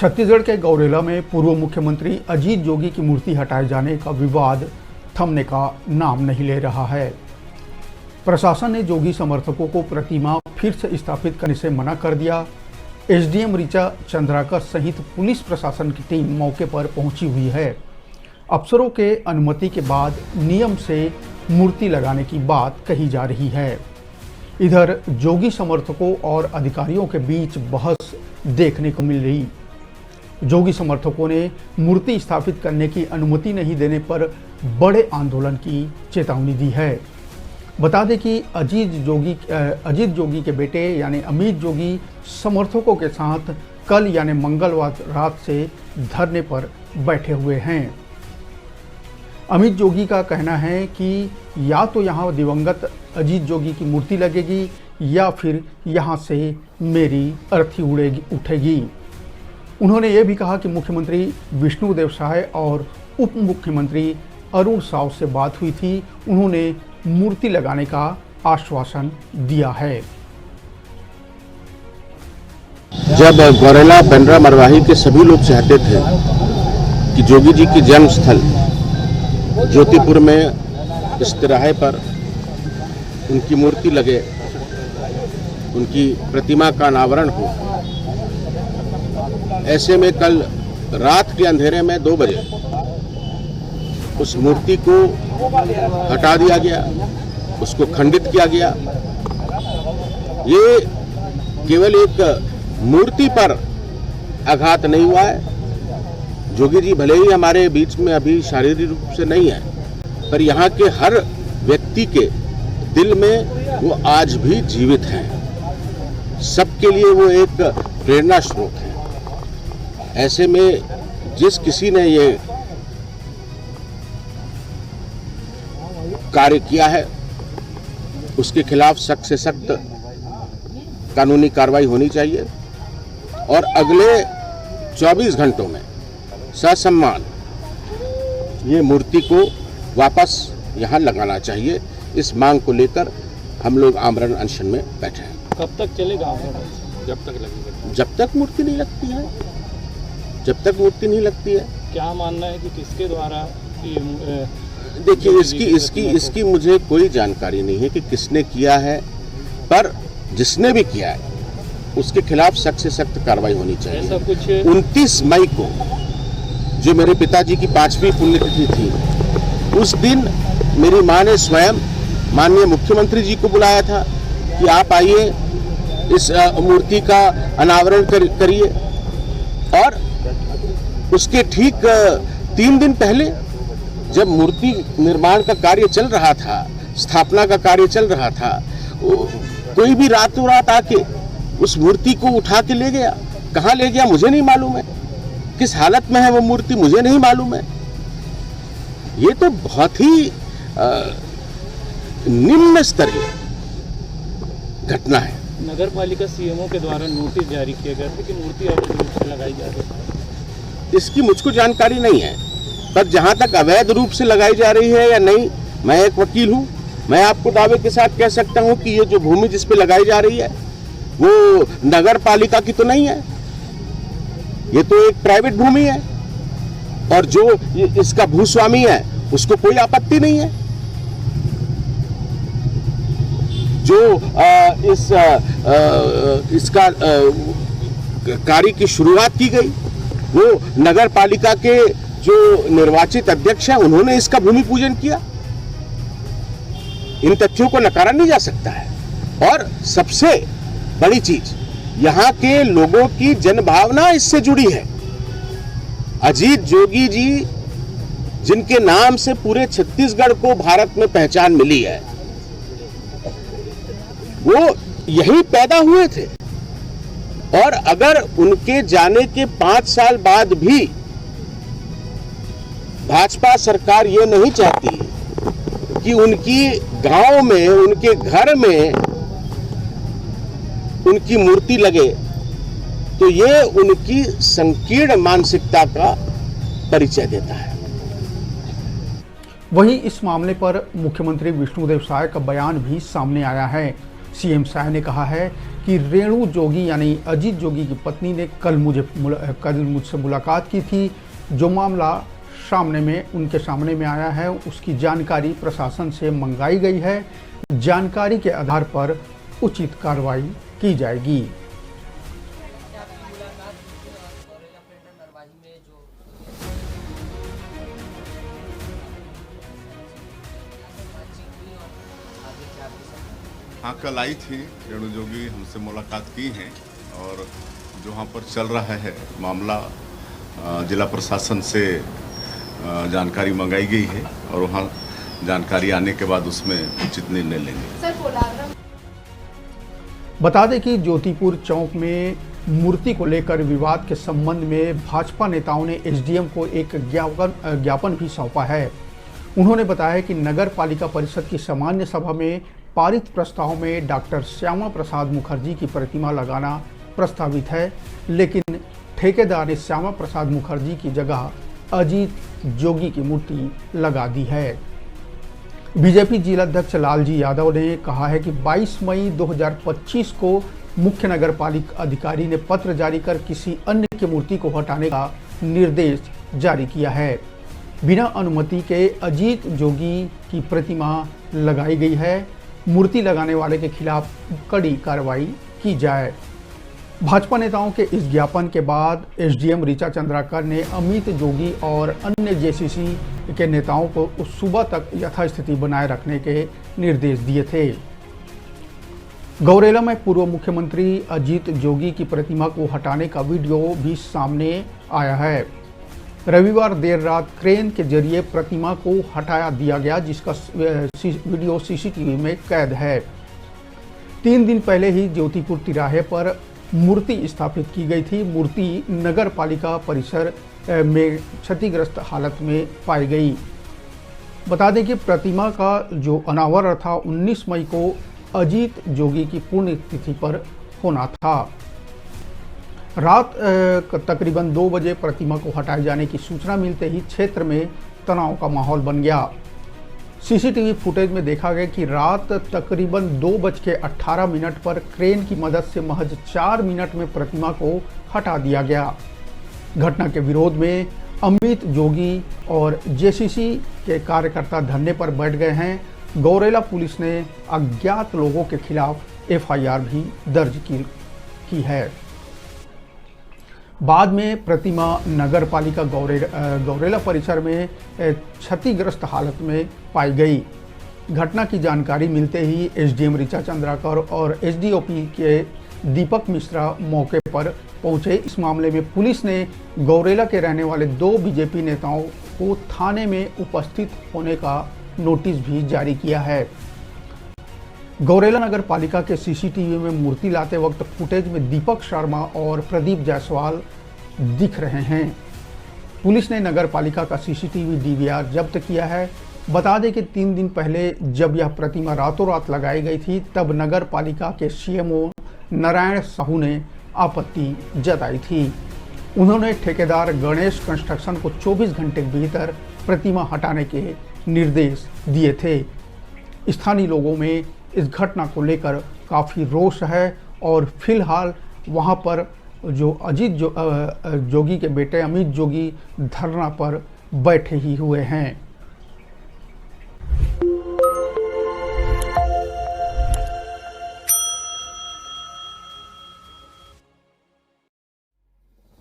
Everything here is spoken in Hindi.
छत्तीसगढ़ के गौरेला में पूर्व मुख्यमंत्री अजीत जोगी की मूर्ति हटाए जाने का विवाद थमने का नाम नहीं ले रहा है। प्रशासन ने जोगी समर्थकों को प्रतिमा फिर से स्थापित करने से मना कर दिया। एसडीएम ऋचा चंद्राकर सहित पुलिस प्रशासन की टीम मौके पर पहुंची हुई है। अफसरों के अनुमति के बाद नियम से मूर्ति लगाने की बात कही जा रही है। इधर जोगी समर्थकों और अधिकारियों के बीच बहस देखने को मिल रही। जोगी समर्थकों ने मूर्ति स्थापित करने की अनुमति नहीं देने पर बड़े आंदोलन की चेतावनी दी है। बता दें कि अजीत जोगी के बेटे यानी अमित जोगी समर्थकों के साथ कल यानी मंगलवार रात से धरने पर बैठे हुए हैं। अमित जोगी का कहना है कि या तो यहाँ दिवंगत अजीत जोगी की मूर्ति लगेगी या फिर यहाँ से मेरी अर्थी उठेगी। उन्होंने ये भी कहा कि मुख्यमंत्री विष्णुदेव साय और उप मुख्यमंत्री अरुण साव से बात हुई थी। उन्होंने मूर्ति लगाने का आश्वासन दिया है। जब गौरेला पेंड्रा मरवाही के सभी लोग चाहते थे कि जोगी जी की जन्म स्थल ज्योतिपुर में इस तिराहे पर उनकी मूर्ति लगे, उनकी प्रतिमा का अनावरण हो, ऐसे में कल रात के अंधेरे में 2 बजे उस मूर्ति को हटा दिया गया, उसको खंडित किया गया। ये केवल एक मूर्ति पर आघात नहीं हुआ है। जोगी जी भले ही हमारे बीच में अभी शारीरिक रूप से नहीं है, पर यहाँ के हर व्यक्ति के दिल में वो आज भी जीवित हैं। सबके लिए वो एक प्रेरणा स्रोत है। ऐसे में जिस किसी ने ये कार्य किया है उसके खिलाफ सख्त से सख्त कानूनी कार्रवाई होनी चाहिए और अगले 24 घंटों में ससम्मान ये मूर्ति को वापस यहाँ लगाना चाहिए। इस मांग को लेकर हम लोग आमरण अनशन में बैठे हैं। कब तक चलेगा आमरण? जब तक लगेगा, जब तक मूर्ति नहीं लगती है, जब तक मूर्ति नहीं लगती है। क्या मानना है कि किसके द्वारा? देखिए इसकी मुझे कोई जानकारी नहीं है कि किसने किया है, पर जिसने भी किया है उसके खिलाफ सख्त से सख्त कार्रवाई होनी चाहिए। 29 मई को जो मेरे पिताजी की 5वीं पुण्यतिथि थी, उस दिन मेरी मां ने स्वयं माननीय मुख्यमंत्री जी को बुलाया था कि आप आइए इस मूर्ति का अनावरण करिए। और उसके ठीक 3 दिन पहले जब मूर्ति निर्माण का कार्य चल रहा था, स्थापना का कार्य चल रहा था, कोई भी रातों रात आके उस मूर्ति को उठा के ले गया। कहाँ ले गया मुझे नहीं मालूम है, किस हालत में है वो मूर्ति मुझे नहीं मालूम है। ये तो बहुत ही निम्न स्तरीय घटना है। नगर पालिका सीएमओ के द्वारा नोटिस जारी किया गया था कि मूर्ति अवैध रूप से लगाई जा रही है। इसकी मुझको जानकारी नहीं है, पर जहां तक अवैध रूप से लगाई जा रही है या नहीं, मैं एक वकील हूं। मैं आपको दावे के साथ कह सकता हूं कि ये जो भूमि जिस पे लगाई जा रही है वो नगर पालिका की तो नहीं है, ये तो एक प्राइवेट भूमि है और जो इसका भूस्वामी है उसको कोई आपत्ति नहीं है। जो इसका कार्य की शुरुआत की गई वो नगर पालिका के जो निर्वाचित अध्यक्ष हैं उन्होंने इसका भूमि पूजन किया। इन तथ्यों को नकारा नहीं जा सकता है। और सबसे बड़ी चीज, यहाँ के लोगों की जनभावना इससे जुड़ी है। अजीत जोगी जी जिनके नाम से पूरे छत्तीसगढ़ को भारत में पहचान मिली है, वो यही पैदा हुए थे। और अगर उनके जाने के 5 साल बाद भी भाजपा सरकार ये नहीं चाहती कि उनकी गांव में, उनके घर में उनकी मूर्ति लगे, तो ये उनकी संकीर्ण मानसिकता का परिचय देता है। वहीं इस मामले पर मुख्यमंत्री विष्णुदेव साय का बयान भी सामने आया है। सीएम साय ने कहा है कि रेणु जोगी यानी अजीत जोगी की पत्नी ने कल मुझसे मुलाकात की थी। जो मामला उनके सामने में आया है उसकी जानकारी प्रशासन से मंगाई गई है। जानकारी के आधार पर उचित कार्रवाई की जाएगी। हाँ, कल आई थी रेणु जोगी, हमसे मुलाकात की है और जो वहाँ पर चल रहा है मामला जिला प्रशासन से जानकारी मंगाई गई है और वहाँ जानकारी आने के बाद उसमें उचित निर्णय लेंगे। बता दें कि ज्योतिपुर चौक में मूर्ति को लेकर विवाद के संबंध में भाजपा नेताओं ने एसडीएम को एक ज्ञापन भी सौंपा है। उन्होंने बताया कि नगर पालिका परिषद की सामान्य सभा में पारित प्रस्ताव में डॉक्टर श्यामा प्रसाद मुखर्जी की प्रतिमा लगाना प्रस्तावित है, लेकिन ठेकेदार ने श्यामा प्रसाद मुखर्जी की जगह अजीत जोगी की मूर्ति लगा दी है। बीजेपी जिलाध्यक्ष लालजी यादव ने कहा है कि 22 मई 2025 को मुख्य नगर पालिका अधिकारी ने पत्र जारी कर किसी अन्य की मूर्ति को हटाने का निर्देश जारी किया है। बिना अनुमति के अजीत जोगी की प्रतिमा लगाई गई है। मूर्ति लगाने वाले के खिलाफ कड़ी कार्रवाई की जाए। भाजपा नेताओं के इस ज्ञापन के बाद एसडीएम ऋचा चंद्राकर ने अमित जोगी और अन्य जेसीसी के नेताओं को उस सुबह तक यथास्थिति बनाए रखने के निर्देश दिए थे। गौरेला में पूर्व मुख्यमंत्री अजीत जोगी की प्रतिमा को हटाने का वीडियो भी सामने आया है। रविवार देर रात क्रेन के जरिए प्रतिमा को हटाया दिया गया, जिसका वीडियो सीसीटीवी में कैद है। 3 दिन पहले ही ज्योतिपुर तिराहे पर मूर्ति स्थापित की गई थी। मूर्ति नगर पालिका परिसर में क्षतिग्रस्त हालत में पाई गई। बता दें कि प्रतिमा का जो अनावरण था 19 मई को अजीत जोगी की पुण्यतिथि पर होना था। रात तकरीबन 2 बजे प्रतिमा को हटाए जाने की सूचना मिलते ही क्षेत्र में तनाव का माहौल बन गया। सीसीटीवी फुटेज में देखा गया कि रात तकरीबन 2:18 पर क्रेन की मदद से महज 4 मिनट में प्रतिमा को हटा दिया गया। घटना के विरोध में अमित जोगी और जेसीसी के कार्यकर्ता धरने पर बैठ गए हैं। गौरेला पुलिस ने अज्ञात लोगों के खिलाफ एफआईआर भी दर्ज की है। बाद में प्रतिमा नगर पालिका गौरेला परिसर में क्षतिग्रस्त हालत में पाई गई। घटना की जानकारी मिलते ही एसडीएम ऋचा चंद्राकर और एसडीओपी के दीपक मिश्रा मौके पर पहुंचे। इस मामले में पुलिस ने गौरेला के रहने वाले 2 बीजेपी नेताओं को थाने में उपस्थित होने का नोटिस भी जारी किया है। गौरेला नगर पालिका के सीसीटीवी में मूर्ति लाते वक्त फुटेज में दीपक शर्मा और प्रदीप जायसवाल दिख रहे हैं। पुलिस ने नगर पालिका का सीसीटीवी डीवीआर जब्त किया है। बता दें कि 3 दिन पहले जब यह प्रतिमा रातों रात लगाई गई थी, तब नगर पालिका के सीएमओ नारायण साहू ने आपत्ति जताई थी। उन्होंने ठेकेदार गणेश कंस्ट्रक्शन को 24 घंटे के भीतर प्रतिमा हटाने के निर्देश दिए थे। स्थानीय लोगों में इस घटना को लेकर काफ़ी रोष है और फिलहाल वहां पर जो अजीत जोगी के बेटे अमित जोगी धरना पर बैठे ही हुए हैं।